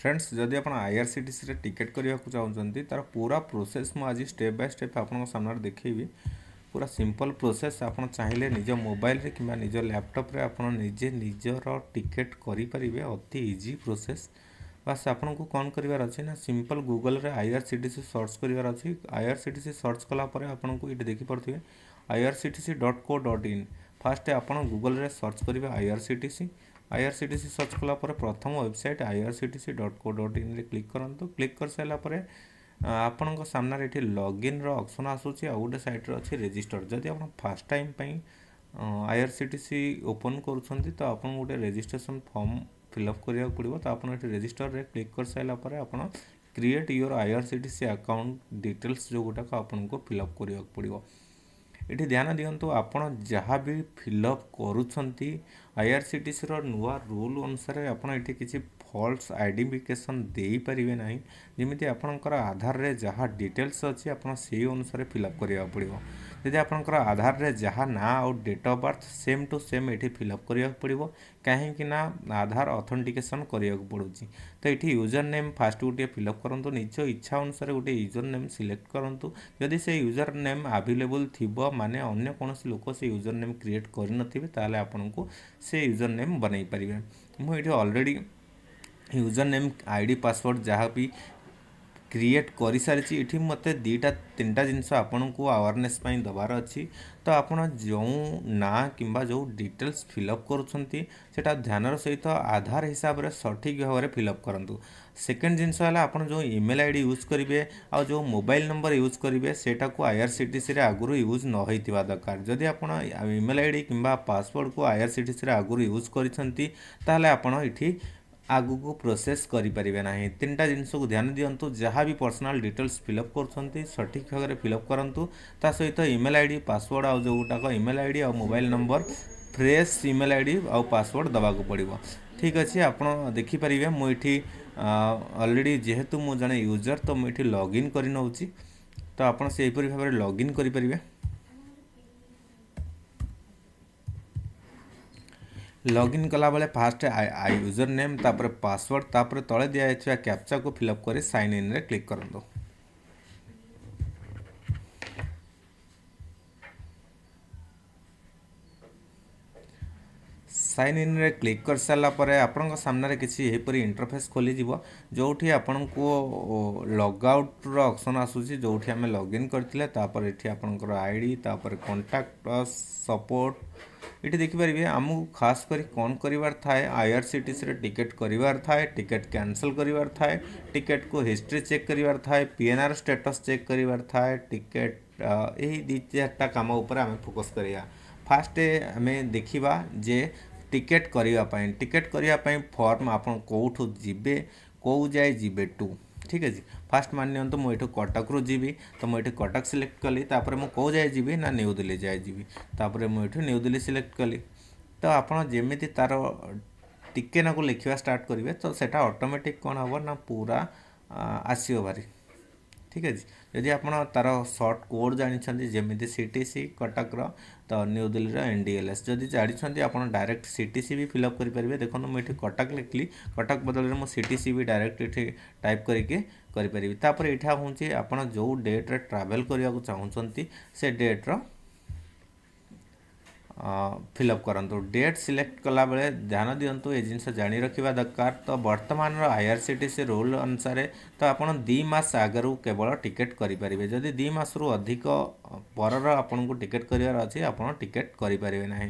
Friends जदि आप IRCTC रे टिकेट करने को चाहते तार पूरा प्रोसेस मुझे स्टेप बाय स्टेप आपन सामने देखी पूरा सिंपल प्रोसेस आप चाहिए निज मोबाइल रे कि निज लैपटॉप रे आप निजे निजर टिकेट करें अति इजी प्रोसेस बास आपन को कौन करार अच्छे ना सिंपल गूगल रे आईआरसीटीसी सर्च करार अच्छी आईआरसीटीसी सर्च कलापर आपन को ये देखिपे irctc.co.in फास्ट आप गूगल रे सर्च करेंगे आईआरसीटीसी सर्च कलापर प्रथम वेबसाइट irctc.co.in रे क्लिक करूँ क्लिक कर सारापर आपण सामने ये लॉगिन रो ऑप्शन आसूची आ गोटे साइट अच्छे रजिस्टर जदि आप फास्ट टाइम आईआरसीटीसी ओपन करुँच तो आप गोटे रजिस्ट्रेशन फॉर्म फिलअप करा पड़ो तो आप रजिस्टर रे क्लिक कर सारापर आप create your IRCTC account details जो गुटाक आपको फिलअप करा पड़ो ये ध्यान दिंतु आपण जहाँ भी फिलअप करुँच आईआरसीटीसी नुआ रूल अनुसार आपड़ ये किसी फॉल्स आइडेंटिफिकेशन दे पारे ना जमी आपणकर आधार रे जहाँ डिटेल्स अच्छी आप अनुसार फिलअप करा पड़ो जदि आपणकर आधार रे जहाँ ना और date of birth same to same ये फिलअप करा पड़ो कहीं ना आधार ऑथेंटिकेशन करा पड़ुची तो ये यूजर नेम फास्ट गोटे फिलअप करूँ निज इच्छा अनुसार गोटे यूजर नेम सिलेक्ट करूँ जदि से यूजर नेम अवेलेबल थिबो माने अन्य कौन लोक से यूजर नेम क्रिएट करनथिबे ताले आपनको से यूजर नेम बनई पारिबे मुझे already user name ID password जहाँ भी क्रिएट कर सारी ये मत दुईटा तीन टा जिनस आपण को अवेयरनेस दबार अच्छी तो आपड़ जो ना कि जो डिटेल्स फिलअप करुँचा ध्यान सहित आधार हिसाब से सठिक भाव में फिलअप करूँ सेकेंड जिनस आप जो ईमेल आईडी यूज करेंगे आ जो मोबाइल नंबर यूज करेंगे सेटा को आईआरसीटीसी रे आगुरी यूज न होइतिबा दरकार जदि आप ईमेल आईडी कि पासवर्ड को आईआरसीटीसी रे आगुरी यूज करिसेंती ताले आपण इठी आगु को प्रोसेस करें ना तीन टा जिनस को ध्यान दिंतु जहाँ भी पर्सनल डिटेल्स फिलअप कर सठिक भाव में फिलअप करूँ ता सहित ईमेल आईडी पासवर्ड आ जो गुटाक ईमेल आईडी आ mobile number fresh email ID आ पासवर्ड दबाक पड़ो ठीक अच्छे आप देखिपारे मुझे ऑलरेडी जेहेतु मु जड़े यूजर तो मुझे लॉगिन कर नौची तो आप भाव में लॉगिन करें लॉगिन कला बेले फास्ट यूजर नेम तापर पासवर्ड तापर तले दिया जाइछा कैप्चा को फिलअप कर साइन इन रे क्लिक करंदो साइन इन रे क्लिक कर सारा पर आपण सामने किसी एहीपरी इंटरफेस खोली जीवो जोठी आपण को लॉग आउट रो ऑप्शन आसुची जोठी हमें लॉगिन करथिले तापर एठी आपनकर आईडी तापर कांटेक्ट सपोर्ट ये देखिपारे आमको खास करी कौन करार थाए आईआरसीटीसी रे टिकेट करार थाए टिकेट कैंसल करार थाए टिकेट को हिस्ट्री चेक करार थाए पीएनआर स्टेटस चेक करार थाए टिकेट यही दी चार्टा काम उपर आम फोकस करिया फास्ट आम देखा जे टिकेट करने फॉर्म आप कौठू जीवे कौ जाए जीवे टू ठीक है फास्ट मान नियंतु मुझे कटक रू जीवी तो मुझे कटक सिलेक्ट कली तापर मु कौ जाए जीवी ना न्यू दिल्ली जाए जीवी तापर मुझे न्यू दिल्ली सिलेक्ट कली तो आपड़ जमी तार टिके ना को लिखा स्टार्ट करेंगे तो सेटा ऑटोमेटिक कौन हम ना पूरा आसो भारी ठीक है जदि आप तार सर्ट कोड जानते जमी सीटीसी कटक तो न्यू दिल्ली एनडीएलएस जदि जानते आप डायरेक्ट सीटीसी भी फिलअप करेंगे देखो मुझे कटक लिखली कटक बदल में सीटीसी भी डायरेक्ट ये टाइप करके तापर यहाँ हूँ आप जो डेट्रे ट्रावेल करने को चाहते से डेट्र फिलअप करंतु डेट सिलेक्ट कला बेले ध्यान दिंतु ये जिनस जानी रखा दरकार तो वर्तमान आईआरसीटीसी रूल अनुसार तो आप 2 मास आगु केवल टिकेट करेंगे जदि 2 मास रु अधिक पर आपन को टिकेट करार अच्छी आप टिकेट करेंगे ना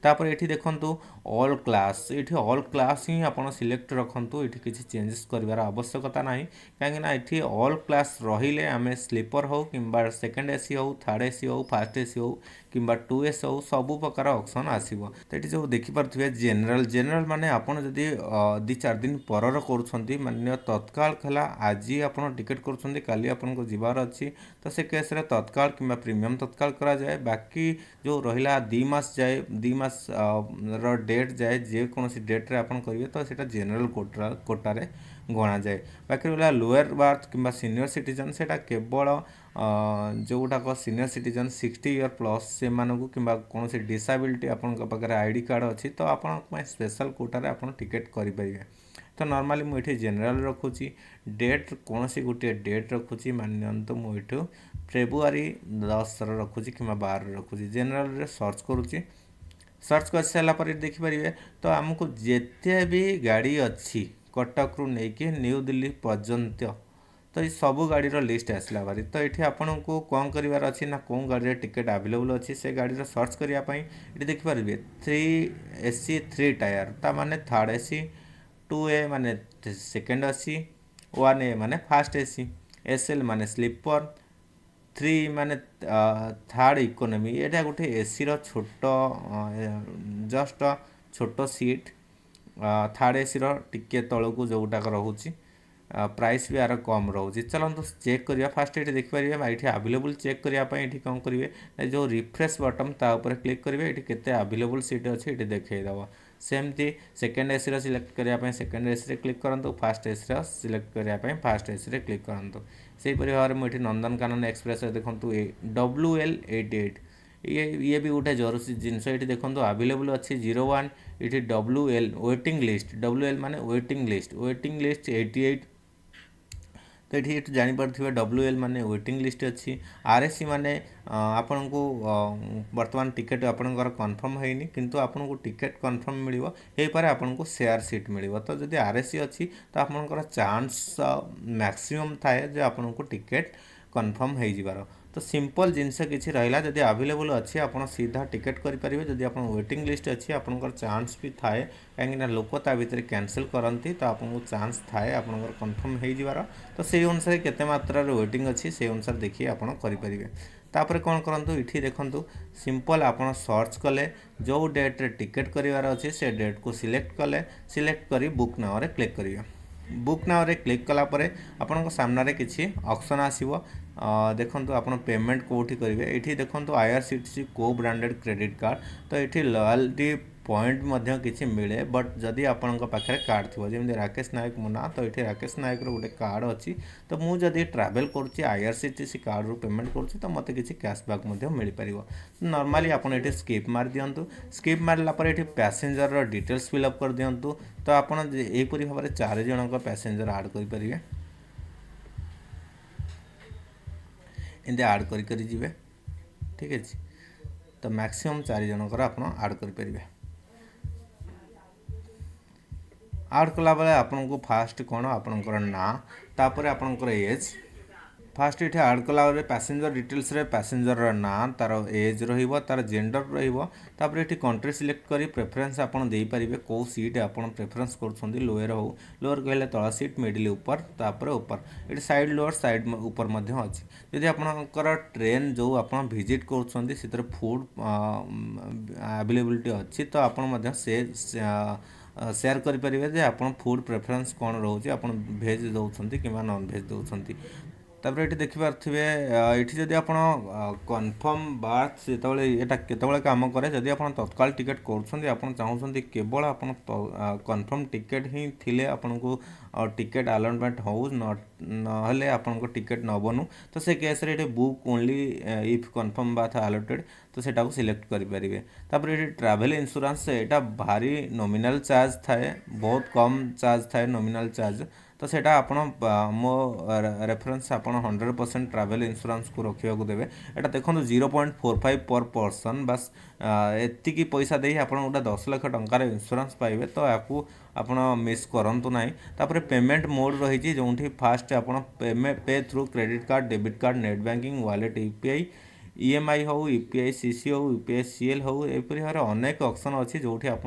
तापर ये देखु ऑल क्लास ये ऑल क्लास ही आप सिलेक्ट रखु ये किसी चेंजेस कर आवश्यकता ना कहीं ये ऑल क्लास रहिले आम स्लीपर हो कि सेकेंड एसी हो थर्ड एसी हो फास्ट एसी हो कि 2S हो सबू प्रकार ऑप्शन आसो तो ये जो देखिपे जेनरल माने आपन जदि 2-4 दिन पर कर तत्काल खला आज आप टिकेट कर काली आपन को जीवार अच्छी तो से केस रे तत्काल कि प्रीमियम तत्काल करा जाए बाकी जो रहा 2 मास जाए 2 मास डेट जाए जेकोसी डेट्रे आप करेंगे तो सीटा जेनरल कोटारे गणा जाए बाकी रहा लोअर बार्थ कि सीनियर सिटीजन से केवल जो गुटाक सीनियर सिटीजन 60 इयर प्लस से कि कौन डिसेबिलिटी आपंक पाखे आईडी कार्ड अच्छी तो आप स्पेशल कोटारे आप टिकेट करेंगे तो नॉर्मली मुझे जनरल रखुची डेट कौन सी गोटे डेट रखुची मानते मुझे फेब्रुआरी 10 रखुची कि 12 रखुची जनरल सर्च करुच्ची सर्च कर सारापर देखिपारे तो आमको जिते भी गाड़ी अच्छी कटक रू नहीं न्यू दिल्ली पर्यंत तो ये सबू गाड़ीर लिस्ट आसला भारी तो ये आपन को कौन करार अच्छी ना कौन गाड़ी टिकेट आवेलेबल अच्छी से गाड़ी सर्च करने ये देखिपारे 3AC 3 टायर ता माने थर्ड AC 2A माने सेकेंड AC 1A माने फास्ट AC SL माने स्लीपर 3 माने थर्ड इकोनॉमी एटा गोटे एसी रो छोट जस्ट छोट सीट थर्ड एसी रो टिके तलू जोटाक रोचे प्राइस भी यार कम रोचे चलते चेक करिया फास्ट ये देखिपारे ये आवेलेबल चेक करने ये कौन करेंगे जो रिफ्रेश बटन तापर क्लिक करेंगे ये केते आवेलेबल सीट अच्छे ये देखईदेव सेमती सेकेंड एसी सिलेक्ट करने सेकेंड एसी क्लिक करूँ फास्ट एसी सिलेक्ट करने फास्ट एसी क्लिक करूँ से भाव में मुझे नंदनकानन एक्सप्रेस देखूँ WL88 ये भी गोटे जरूरी जिनस ये देखो आवेलेबल अच्छी 01 ये WL वेटिंग लिस्ट WL माने वेटिंग लिस्ट 88 तो ये जानीपे WL माने वेटिंग लिस्ट अच्छी RSC माने आपण को वर्तमान टिकेट आपणकर कन्फर्म होनी किंतु आपन को टिकेट कन्फर्म मिलिबो हे पारे आपन को शेयर सीट मिलिबो तो जदि RSC अच्छी तो आपणकर चांस मैक्सिमम थाए जे आपन को टिकेट कन्फर्म हो जिबार तो सिंपल जिनस किसी रहा जदि आवेलेबल अच्छी आप सीधा टिकेट करेंगे जदि आप वेटिंग लिस्ट अच्छी आपंकर चांस भी थाए कहीं लोक ता भीतर कैंसिल करती तो आपको चांस थाए आपंकर कन्फर्म हो जिबार तो से अनुसार केते मात्रा वेटिंग अच्छी से अनुसार देखिए आप करेंगे तापर कौन करूँ ये देखूँ सिंपल आप सर्च कले जो डेट रे टिकेट करार अच्छे से डेट को सिलेक्ट कले सिलेक्ट कर बुक नाउ रे क्लिक करेंगे बुक नाउ रे क्लिक कलापर आपण सामने किसी ऑप्शन आसो देखो आप पेमेंट कौटी करेंगे ये देखो IRCTC को ब्रांडेड क्रेडिट कार्ड तो ये लॉयल्टी पॉइंट किसी मिले बट जदि आपण पाखे कार्ड थी जमी राकेश नायक मो ना तो ये राकेश नायक गोटे कार्ड अच्छी तो मुझे ट्रैवल करुँच IRCTC कार्ड रू पेमेंट करुँच तो मत किसी कैशबैक मिल पार नॉर्मली आप स्किप मार दिंतु स्किप मारापर ये पैसेंजर डिटेल्स फिलअप कर दिंतु तो आपड़ यहपरी भाव में 4 जन पैसेंजर आड करेंगे एमती आड करेंगे ठीक है तो मैक्सिमम 4 जनकर आप आड करेंगे आड कला बेले आपन को फास्ट कौन आपनकर ना तापर आपनकर एज फास्ट ये आड कला पैसेंजर डिटेल्स रे पैसेंजर ना तार एज रहिबो तार जेंडर रहिबो तापर ये कंट्री सिलेक्ट करी प्रेफरेंस आपन देई परिबे को सीट आपन प्रेफरेंस करछोंदी लोअर हो लोअर कहले तळ सीट मिडिल ऊपर तापर ऊपर ये साइड लोअर साइड ऊपर मध्ये अछि यदि आपनकर ट्रेन जो आपन विजिट करछोंदी सितर फूड अवेलेबिलिटी अछि तो आपन मध्ये से शेयर करेंगे आप फूड प्रेफरेंस कौन रोचे आप भेज दौरान कि नॉन भेज दौरान तापर ये देखिपे ये जदि आप कन्फर्म बार्थ जो यहाँ केत कम कै जदि आप तत्काल टिकेट कर चाहते केवल आप कन्फर्म टिकेट ही थिले आपन को टिकेट अलॉटमेंट हो ना आपन टिकेट न बनू तो से केस रे book only if confirm berth allotted तो सेटा को सिलेक्ट करेंगे तापर ये ट्रैवल इंश्योरेंस यहाँ भारी नॉमिनल चार्ज थाए बहुत कम चार्ज थाए नॉमिनल चार्ज तो सेटा आपण मो रेफरेंस आपण 100% ट्रैवल इंश्योरेंस को रखा देवे एटा देखो 0.45 पर पर्सन बस एतिकी पैसा दे आप गोटे 10 लाख टंकार इंश्योरेंस पाइबे तो आपको आपण मिस करंतु नाही तापर पेमेंट मोड रही जो फास्ट आप पे through credit card debit card net banking wallet UPI EMI हो UPI CC हो UPI CL हो एपरी भाव अनेक ऑप्शन अच्छी जो आप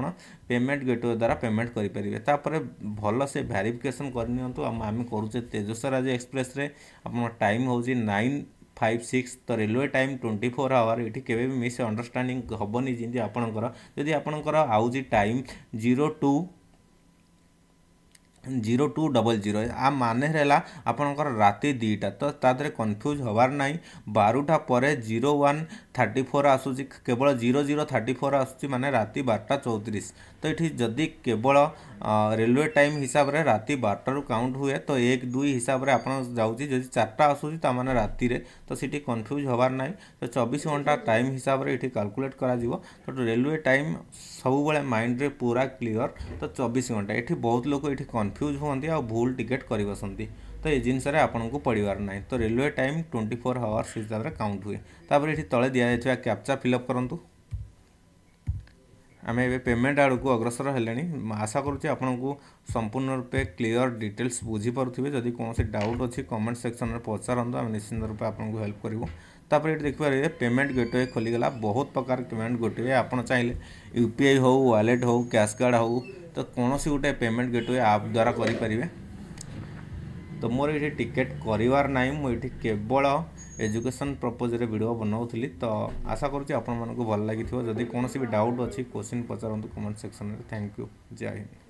पेमेंट गेटवे द्वारा पेमेंट करेंगे तापर भल से वेरिफिकेशन करनी आम करुचे तेजस्वर आज एक्सप्रेस रे आप टाइम हो 9:56 तो रेलवे टाइम 24 आवर ये केवे भी मिस अंडरस्टैंडिंग हेनी जमी आपणकर जदि आपणकर आउजी टाइम 0200 आ माने है आपणकर राति 2टा तो तादरे कन्फ्यूज हबार ना 12टा पर 01:34 आसूची केवल 00:34 आसूची माने राति 12:34 तो तो ये जदि केवल रेलवे टाइम हिसाब रे राति 12 काउंट हुए तो 1-2 हिसाब रे आपन जाउची जदि 4टा आसुची ता माने राति रे तो सिटी कंफ्यूज होबार नाही तो 24 घंटा टाइम हिसाब रे इठी कैलकुलेट करा जीवो तो रेलवे टाइम सब बेले माइंड रे पूरा क्लियर तो 24 घंटा ये बहुत लोग ये कंफ्यूज होती आ भूल टिकेट कर बसती तो ये जिनस आपन को पड़ार ना तो रेलवे टाइम 24 आवर्स हिसाब से काउंट हुए तापर ये तले दि जाइए कैप्चा फिलअप करूँ आम ए पेमेंट आड़ को अग्रसर है आशा करुँचे आपन को संपूर्ण रूपे क्लियर डिटेल्स बुझीपे जदि कौन डाउट अच्छी कमेंट सेक्शन में पचारतु आम निश्चित रूपे आपको हेल्प करूँ तापर ये देखिए पेमेंट गेटवे खोलीगला बहुत प्रकार पेमेंट गेटवे आप चाहिए यूपीआई हो वालेट हो कैश कार्ड हो तो कौन सी गोटे पेमेंट गेटवे आप द्वारा करें तो मोर ये टिकेट करार ना मुझे केवल एजुकेशन पर्पज रे वीडियो बनाऊली तो आशा करुँच आपण मानक भल लगी जदि कौन भी डाउट अच्छी क्वेश्चन पचारतु कमेंट सेक्शन में थैंक यू जय हिंद।